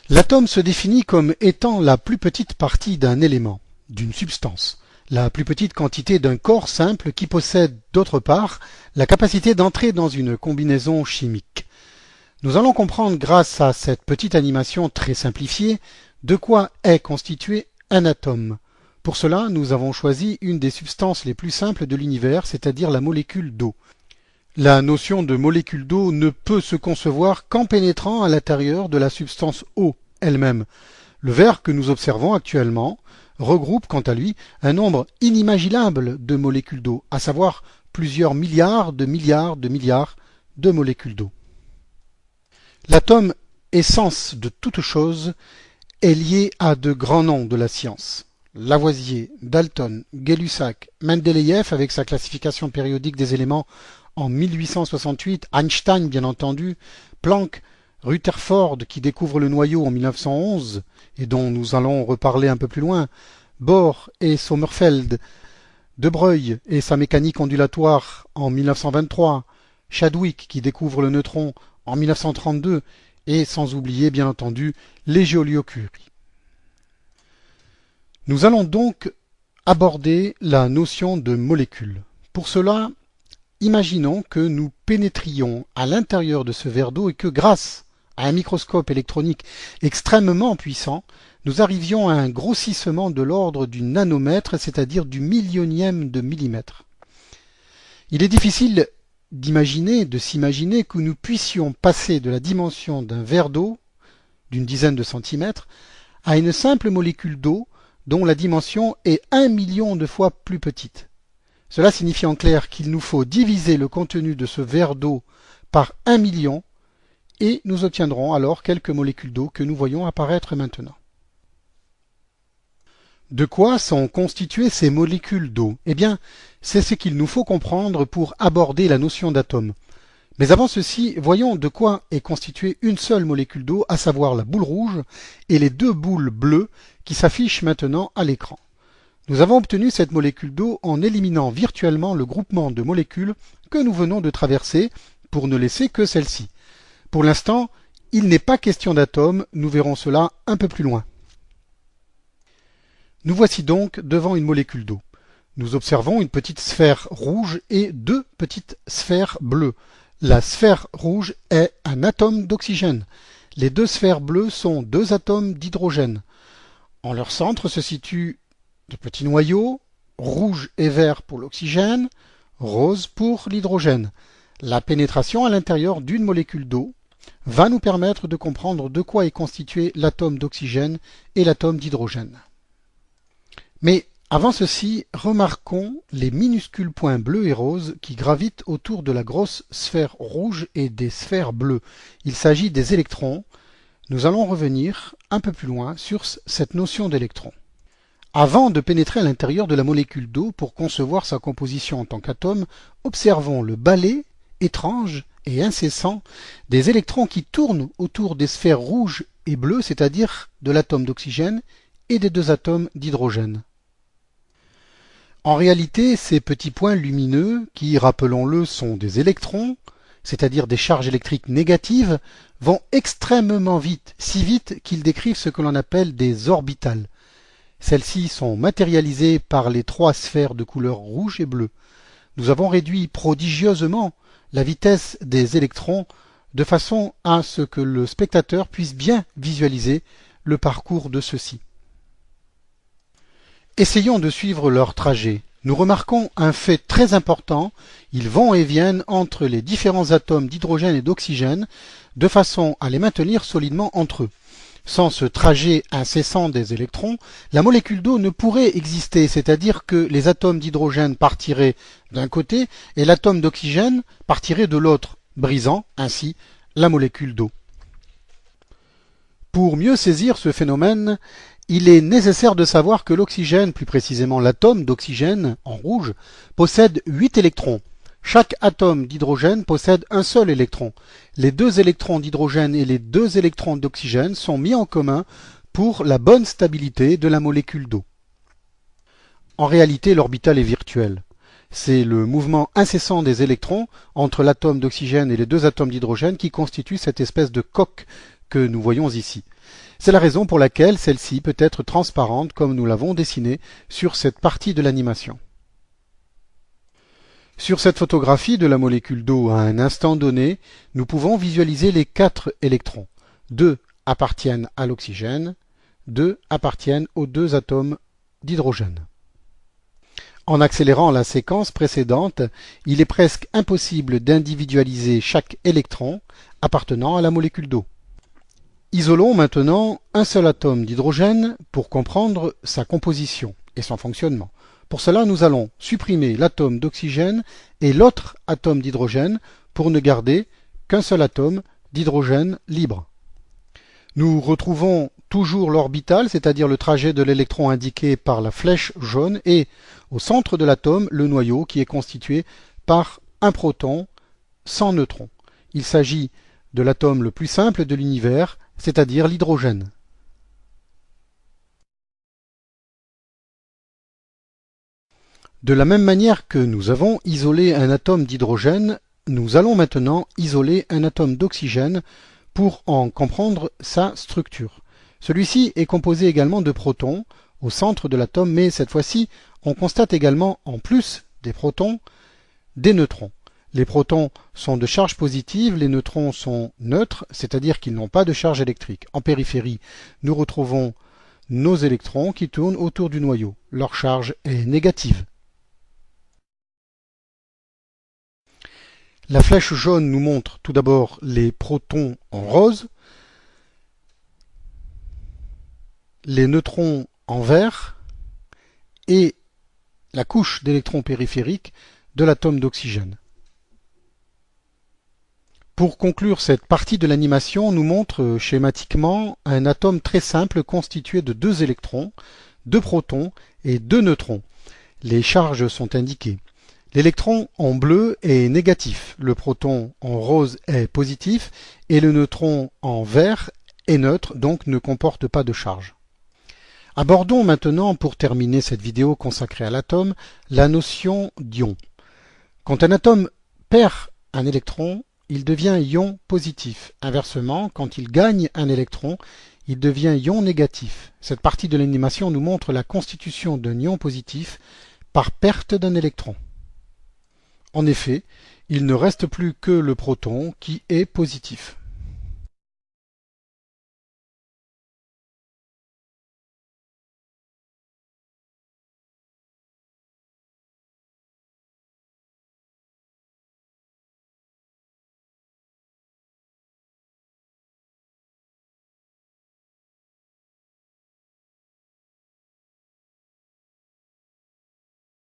L'atome se définit comme étant la plus petite partie d'un élément, d'une substance, la plus petite quantité d'un corps simple qui possède, d'autre part, la capacité d'entrer dans une combinaison chimique. Nous allons comprendre grâce à cette petite animation très simplifiée de quoi est constitué un atome. Pour cela, nous avons choisi une des substances les plus simples de l'univers, c'est-à-dire la molécule d'eau. La notion de molécule d'eau ne peut se concevoir qu'en pénétrant à l'intérieur de la substance eau elle-même. Le verre que nous observons actuellement regroupe quant à lui un nombre inimaginable de molécules d'eau, à savoir plusieurs milliards de milliards de milliards de molécules d'eau. L'atome, essence de toute chose, est lié à de grands noms de la science. Lavoisier, Dalton, Gay-Lussac, Mendeleïev avec sa classification périodique des éléments en 1868, Einstein bien entendu, Planck, Rutherford qui découvre le noyau en 1911 et dont nous allons reparler un peu plus loin, Bohr et Sommerfeld, De Broglie et sa mécanique ondulatoire en 1923, Chadwick qui découvre le neutron en 1932 et sans oublier bien entendu les Joliot-Curie. Nous allons donc aborder la notion de molécule. Pour cela, imaginons que nous pénétrions à l'intérieur de ce verre d'eau et que grâce à un microscope électronique extrêmement puissant, nous arrivions à un grossissement de l'ordre du nanomètre, c'est-à-dire du millionième de millimètre. Il est difficile de s'imaginer que nous puissions passer de la dimension d'un verre d'eau, d'une dizaine de centimètres, à une simple molécule d'eau dont la dimension est 1 million de fois plus petite. Cela signifie en clair qu'il nous faut diviser le contenu de ce verre d'eau par 1 million et nous obtiendrons alors quelques molécules d'eau que nous voyons apparaître maintenant. De quoi sont constituées ces molécules d'eau? Eh bien, c'est ce qu'il nous faut comprendre pour aborder la notion d'atome. Mais avant ceci, voyons de quoi est constituée une seule molécule d'eau, à savoir la boule rouge et les deux boules bleues qui s'affichent maintenant à l'écran. Nous avons obtenu cette molécule d'eau en éliminant virtuellement le groupement de molécules que nous venons de traverser pour ne laisser que celle-ci. Pour l'instant, il n'est pas question d'atome, nous verrons cela un peu plus loin. Nous voici donc devant une molécule d'eau. Nous observons une petite sphère rouge et deux petites sphères bleues. La sphère rouge est un atome d'oxygène. Les deux sphères bleues sont deux atomes d'hydrogène. En leur centre se situent de petits noyaux, rouge et vert pour l'oxygène, rose pour l'hydrogène. La pénétration à l'intérieur d'une molécule d'eau va nous permettre de comprendre de quoi est constitué l'atome d'oxygène et l'atome d'hydrogène. Mais avant ceci, remarquons les minuscules points bleus et roses qui gravitent autour de la grosse sphère rouge et des sphères bleues. Il s'agit des électrons. Nous allons revenir un peu plus loin sur cette notion d'électron. Avant de pénétrer à l'intérieur de la molécule d'eau pour concevoir sa composition en tant qu'atome, observons le balai étrange et incessant des électrons qui tournent autour des sphères rouges et bleues, c'est-à-dire de l'atome d'oxygène et des deux atomes d'hydrogène. En réalité, ces petits points lumineux, qui, rappelons-le, sont des électrons, c'est-à-dire des charges électriques négatives, vont extrêmement vite, si vite qu'ils décrivent ce que l'on appelle des orbitales. Celles-ci sont matérialisées par les trois sphères de couleur rouge et bleue. Nous avons réduit prodigieusement la vitesse des électrons de façon à ce que le spectateur puisse bien visualiser le parcours de ceux-ci. Essayons de suivre leur trajet. Nous remarquons un fait très important, ils vont et viennent entre les différents atomes d'hydrogène et d'oxygène de façon à les maintenir solidement entre eux. Sans ce trajet incessant des électrons, la molécule d'eau ne pourrait exister, c'est-à-dire que les atomes d'hydrogène partiraient d'un côté et l'atome d'oxygène partirait de l'autre, brisant ainsi la molécule d'eau. Pour mieux saisir ce phénomène, il est nécessaire de savoir que l'oxygène, plus précisément l'atome d'oxygène en rouge, possède 8 électrons. Chaque atome d'hydrogène possède un seul électron. Les deux électrons d'hydrogène et les deux électrons d'oxygène sont mis en commun pour la bonne stabilité de la molécule d'eau. En réalité, l'orbital est virtuel. C'est le mouvement incessant des électrons entre l'atome d'oxygène et les deux atomes d'hydrogène qui constitue cette espèce de coque que nous voyons ici. C'est la raison pour laquelle celle-ci peut être transparente comme nous l'avons dessiné sur cette partie de l'animation. Sur cette photographie de la molécule d'eau à un instant donné, nous pouvons visualiser les 4 électrons. 2 appartiennent à l'oxygène, 2 appartiennent aux 2 atomes d'hydrogène. En accélérant la séquence précédente, il est presque impossible d'individualiser chaque électron appartenant à la molécule d'eau. Isolons maintenant un seul atome d'hydrogène pour comprendre sa composition et son fonctionnement. Pour cela, nous allons supprimer l'atome d'oxygène et l'autre atome d'hydrogène pour ne garder qu'un seul atome d'hydrogène libre. Nous retrouvons toujours l'orbital, c'est-à-dire le trajet de l'électron indiqué par la flèche jaune, et au centre de l'atome, le noyau qui est constitué par un proton sans neutrons. Il s'agit de l'atome le plus simple de l'univers, c'est-à-dire l'hydrogène. De la même manière que nous avons isolé un atome d'hydrogène, nous allons maintenant isoler un atome d'oxygène pour en comprendre sa structure. Celui-ci est composé également de protons au centre de l'atome, mais cette fois-ci, on constate également, en plus des protons, des neutrons. Les protons sont de charge positive, les neutrons sont neutres, c'est-à-dire qu'ils n'ont pas de charge électrique. En périphérie, nous retrouvons nos électrons qui tournent autour du noyau. Leur charge est négative. La flèche jaune nous montre tout d'abord les protons en rose, les neutrons en vert et la couche d'électrons périphériques de l'atome d'oxygène. Pour conclure, cette partie de l'animation nous montre schématiquement un atome très simple constitué de 2 électrons, 2 protons et 2 neutrons. Les charges sont indiquées. L'électron en bleu est négatif, le proton en rose est positif et le neutron en vert est neutre, donc ne comporte pas de charge. Abordons maintenant, pour terminer cette vidéo consacrée à l'atome, la notion d'ion. Quand un atome perd un électron, il devient ion positif. Inversement, quand il gagne un électron, il devient ion négatif. Cette partie de l'animation nous montre la constitution d'un ion positif par perte d'un électron. En effet, il ne reste plus que le proton qui est positif.